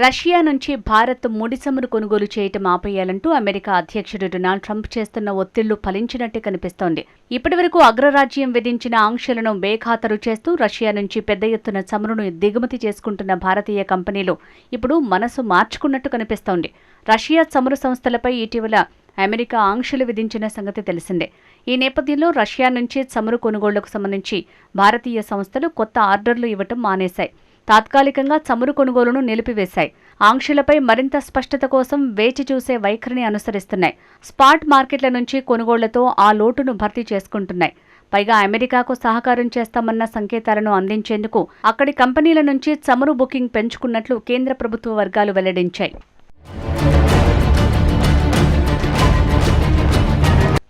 Russia నుంచి భారత్ ముడి చమురు కొనుగోలు చేయటం ఆపేయాలంటూ అమెరికా అధ్యక్షుడు డొనాల్డ్ ట్రంప్ చేస్తున్న ఒత్తిళ్లు ఫలించినట్టే కనిపిస్తోంది. ఇప్పటివరకు అగ్రరాజ్యం విధించిన ఆంక్షలను బేఖాతరు చేస్తూ రష్యా నుంచి పెద్ద ఎత్తున చమురును దిగుమతి చేసుకుంటున్న భారతీయ కంపెనీలు ఇప్పుడు మనసు మార్చుకున్నట్టు కనిపిస్తోంది. రష్యా చమురు సంస్థలపై ఇటీవల అమెరికా ఆంక్షలు విధించిన సంగతి తెలిసిందే. ఈ నేపథ్యంలో రష్యా నుంచి చమురు కొనుగోళ్లకు సంబంధించి భారతీయ సంస్థలు కొత్త ఆర్డర్లు ఇవ్వటం మానేశాయి. తాత్కాలికంగా చమురు కొనుగోలును నిలిపివేశాయి. ఆంక్షలపై మరింత స్పష్టత కోసం వేచి చూసే వైఖరిని అనుసరిస్తున్నాయి. స్పాట్ మార్కెట్ల నుంచి కొనుగోళ్లతో ఆ లోటును భర్తీ చేసుకుంటున్నాయి. పైగా అమెరికాకు సహకారం చేస్తామన్న సంకేతాలను అందించేందుకు అక్కడి కంపెనీల నుంచి చమురు బుకింగ్ పెంచుకున్నట్లు కేంద్ర ప్రభుత్వ వర్గాలు వెల్లడించాయి.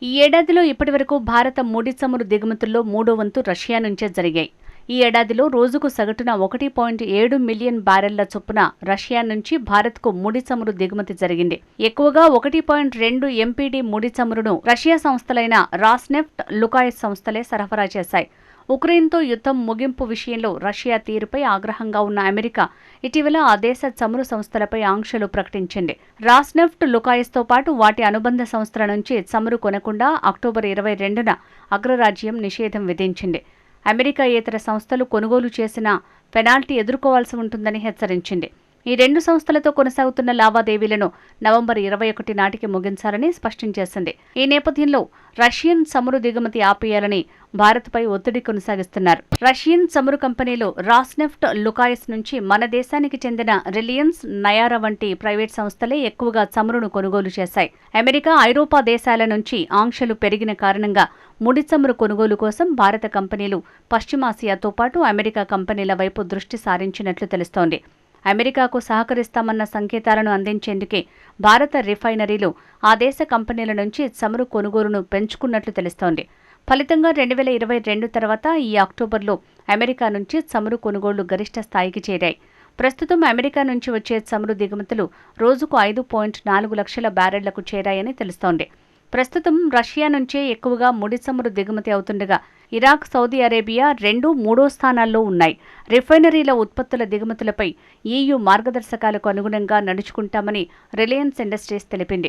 ఈ ఏడాదిలో ఇప్పటివరకు భారత ముడి చమురు దిగుమతుల్లో 3వ వంతు రష్యా నుంచే జరిగాయి. ఈ ఏడాదిలో రోజుకు సగటున 1.7 మిలియన్ బ్యారెళ్ల చొప్పున రష్యా నుంచి భారత్కు ముడి చమురు దిగుమతి జరిగింది. ఎక్కువగా 1.2 ఎంపీడీ ముడి చమురును రష్యా సంస్థలైన రాస్నెఫ్ట్, లుకాయిస్ సంస్థలే సరఫరా చేశాయి. ఉక్రెయిన్తో యుద్ధం ముగింపు విషయంలో రష్యా తీరుపై ఆగ్రహంగా ఉన్న అమెరికా ఇటీవల ఆ దేశ చమురు సంస్థలపై ఆంక్షలు ప్రకటించింది. రాస్నెఫ్ట్, లుకాయిస్తో పాటు వాటి అనుబంధ సంస్థల నుంచి చమురు కొనకుండా అక్టోబర్ 22న అగ్రరాజ్యం నిషేధం విధించింది. అమెరికాయేతర సంస్థలు కొనుగోలు చేసిన పెనాల్టీ ఎదుర్కోవాల్సి ఉంటుందని హెచ్చరించింది. ఈ రెండు సంస్థలతో కొనసాగుతున్న లావాదేవీలను నవంబర్ 21 నాటికి ముగించాలని స్పష్టం చేసింది. ఈ నేపథ్యంలో రష్యన్ చమురు దిగుమతి ఆపేయాలని భారత్పై ఒత్తిడి కొనసాగిస్తున్నారు. రష్యన్ చమురు కంపెనీలు రాస్నెఫ్ట్, లుకాయిస్ నుంచి మన దేశానికి చెందిన రిలయన్స్, నయారా వంటి ప్రైవేట్ సంస్థలే ఎక్కువగా చమురును కొనుగోలు చేశాయి. అమెరికా, ఐరోపా దేశాల నుంచి ఆంక్షలు పెరిగిన కారణంగా ముడి చమురు కొనుగోలు కోసం భారత కంపెనీలు పశ్చిమాసియాతో పాటు అమెరికా కంపెనీల వైపు దృష్టి సారించినట్లు తెలుస్తోంది. అమెరికాకు సహకరిస్తామన్న సంకేతాలను అందించేందుకే భారత రిఫైనరీలు ఆ దేశ కంపెనీల నుంచి చమురు కొనుగోలును పెంచుకున్నట్లు తెలుస్తోంది. ఫలితంగా 2022 తర్వాత ఈ అక్టోబర్లో అమెరికా నుంచి చమురు కొనుగోళ్లు గరిష్ట స్థాయికి చేరాయి. ప్రస్తుతం అమెరికా నుంచి వచ్చే చమురు దిగుమతులు రోజుకు 5.4 లక్షల బ్యారెళ్లకు చేరాయని తెలుస్తోంది. ప్రస్తుతం రష్యా నుంచే ఎక్కువగా ముడి చమురు దిగుమతి అవుతుండగా ఇరాక్, సౌదీ అరేబియా 2, 3 స్థానాల్లో ఉన్నాయి. రిఫైనరీల ఉత్పత్తుల దిగుమతులపై EU మార్గదర్శకాలకు అనుగుణంగా నడుచుకుంటామని రిలయన్స్ ఇండస్ట్రీస్ తెలిపింది.